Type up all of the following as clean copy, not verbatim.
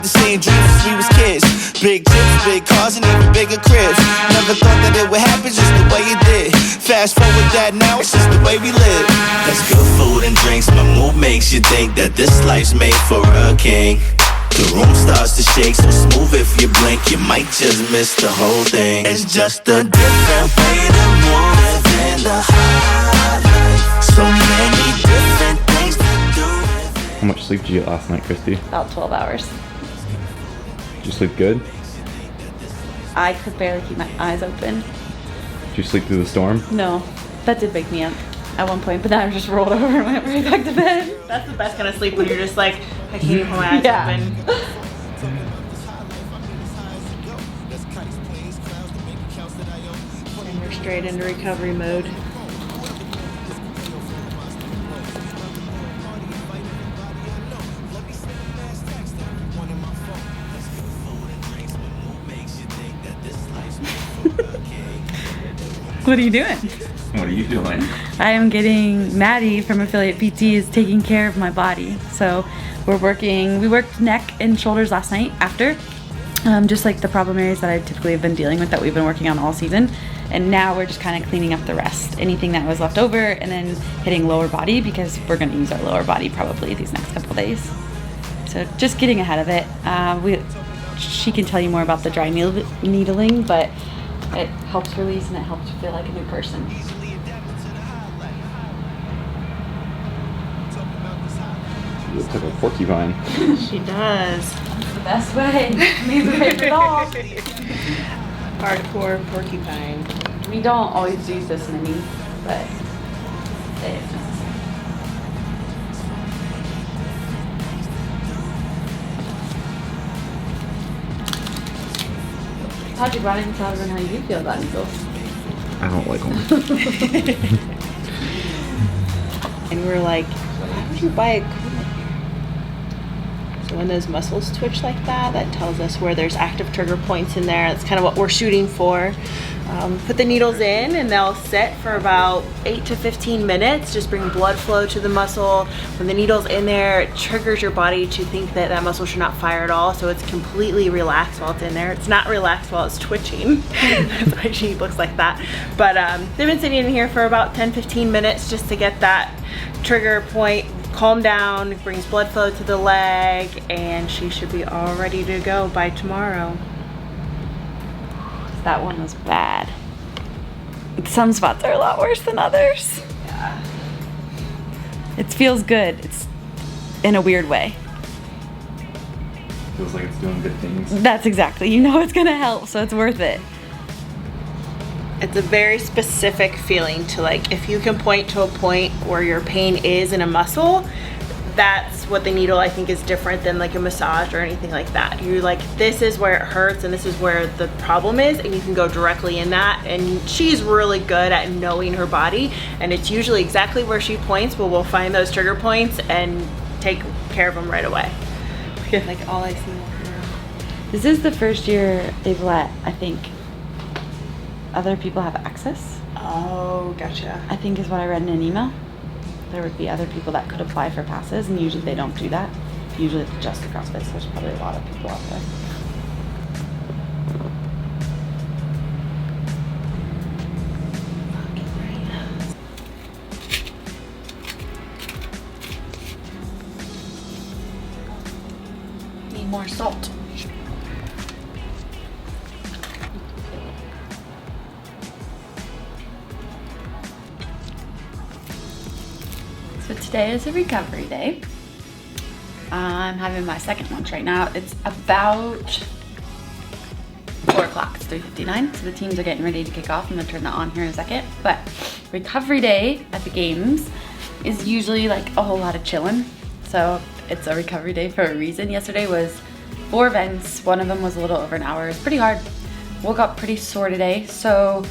The same dreams since we was kids. Big trips, big cars, and even bigger cribs. Never thought that it would happen just the way it did. Fast forward that now, it's just the way we live. That's good food and drinks. My mood makes you think that this life's made for a king. The room starts to shake so smooth if you blink, you might just miss the whole thing. It's just a different way to move in the high life. So many different things to do. How much sleep did you get last night, Christy? About 12 hours. Did you sleep good? I could barely keep my eyes open. Did you sleep through the storm? No, that did wake me up at one point, but then I just rolled over and went right back to bed. That's the best kind of sleep when you're just like, I can't even put my eyes open. And we're straight into recovery mode. What are you doing? What are you doing? I am getting, Maddie from Affiliate PT is taking care of my body. So we worked neck and shoulders last night after. Just like the problem areas that I typically have been dealing with that we've been working on all season. And now we're just kind of cleaning up the rest. Anything that was left over, and then hitting lower body because we're gonna use our lower body probably these next couple days. So just getting ahead of it. She can tell you more about the dry needling, but it helps release and it helps you feel like a new person. You look like a porcupine. She does. That's the best way. Means we paid it all. Hardcore porcupine. We don't always do this many, but it's necessary. Patrick, why don't you tell everyone how you feel about needles? I don't like them. And we're like, why would you buy equipment here? So when those muscles twitch like that, that tells us where there's active trigger points in there. That's kind of what we're shooting for. Put the needles in and they'll sit for about 8 to 15 minutes. Just bring blood flow to the muscle. When the needle's in there, it triggers your body to think that that muscle should not fire at all. So it's completely relaxed while it's in there. It's not relaxed while it's twitching. That's why she looks like that. But they've been sitting in here for about 10-15 minutes just to get that trigger point calm down, brings blood flow to the leg, and she should be all ready to go by tomorrow. That one was bad. Some spots are a lot worse than others. Yeah. It feels good. It's in a weird way. Feels like it's doing good things. That's exactly. You know it's gonna help, so it's worth it. It's a very specific feeling to, like, if you can point to a point where your pain is in a muscle, that's what the needle I think is different than like a massage or anything like that. You're like, this is where it hurts and this is where the problem is, and you can go directly in that. And she's really good at knowing her body, and it's usually exactly where she points, but we'll find those trigger points and take care of them right away. Like all I see. This is the first year they've let, I think, other people have access. Oh, gotcha. I think is what I read in an email. There would be other people that could apply for passes, and usually they don't do that. Usually it's just the CrossFit, so there's probably a lot of people out there. Need more salt. So today is a recovery day. I'm having my second lunch right now. It's about 4 o'clock, it's 3:59, so the teams are getting ready to kick off. I'm gonna turn that on here in a second. But recovery day at the games is usually like a whole lot of chilling. So it's a recovery day for a reason. Yesterday was 4 events. One of them was a little over an hour. It's pretty hard. Woke up pretty sore today. So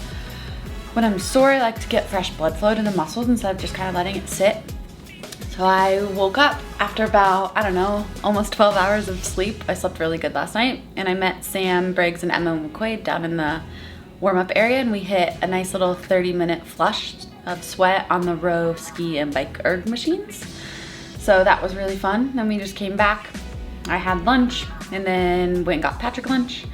when I'm sore, I like to get fresh blood flow to the muscles instead of just kind of letting it sit. So I woke up after about, I don't know, almost 12 hours of sleep. I slept really good last night, and I met Sam Briggs and Emma McQuaid down in the warm-up area, and we hit a nice little 30-minute flush of sweat on the row, ski, and bike erg machines. So that was really fun. Then we just came back. I had lunch and then went and got Patrick lunch.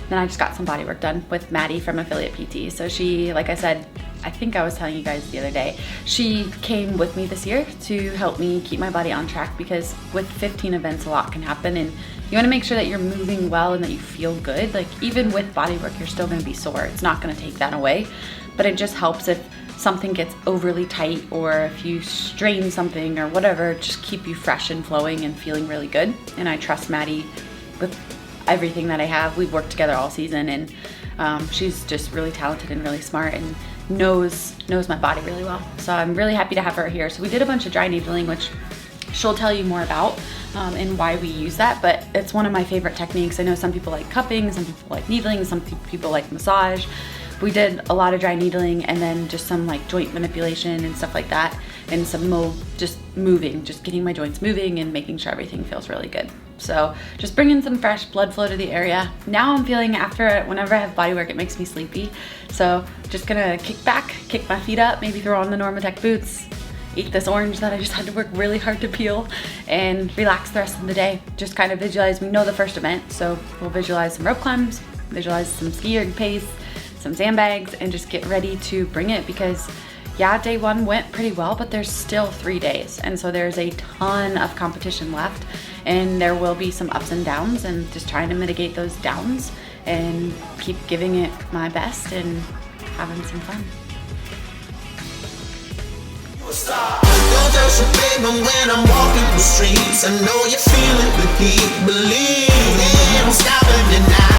Then I just got some body work done with Maddie from Affiliate PT. So she, like I said, I think I was telling you guys the other day, she came with me this year to help me keep my body on track, because with 15 events, a lot can happen, and you wanna make sure that you're moving well and that you feel good. Like even with body work, you're still gonna be sore. It's not gonna take that away, but it just helps if something gets overly tight or if you strain something or whatever, just keep you fresh and flowing and feeling really good. And I trust Maddie with everything that I have. We've worked together all season, and she's just really talented and really smart and knows my body really well. So I'm really happy to have her here. So we did a bunch of dry needling, which she'll tell you more about and why we use that, but it's one of my favorite techniques. I know some people like cupping, some people like needling, some people like massage. We did a lot of dry needling and then just some like joint manipulation and stuff like that, and some just moving, just getting my joints moving and making sure everything feels really good. So just bringing some fresh blood flow to the area. Now I'm feeling, whenever I have body work, it makes me sleepy. So just gonna kick back, kick my feet up, maybe throw on the Normatec boots, eat this orange that I just had to work really hard to peel, and relax the rest of the day. Just kind of visualize, we know the first event, so we'll visualize some rope climbs, visualize some ski erg pace, some sandbags, and just get ready to bring it, because yeah, day one went pretty well, but there's still 3 days. And so there's a ton of competition left, and there will be some ups and downs, and just trying to mitigate those downs and keep giving it my best and having some fun. You're just a baby when I'm walking the streets. I know you're feeling the heat. Believe me, I'm stopping it now.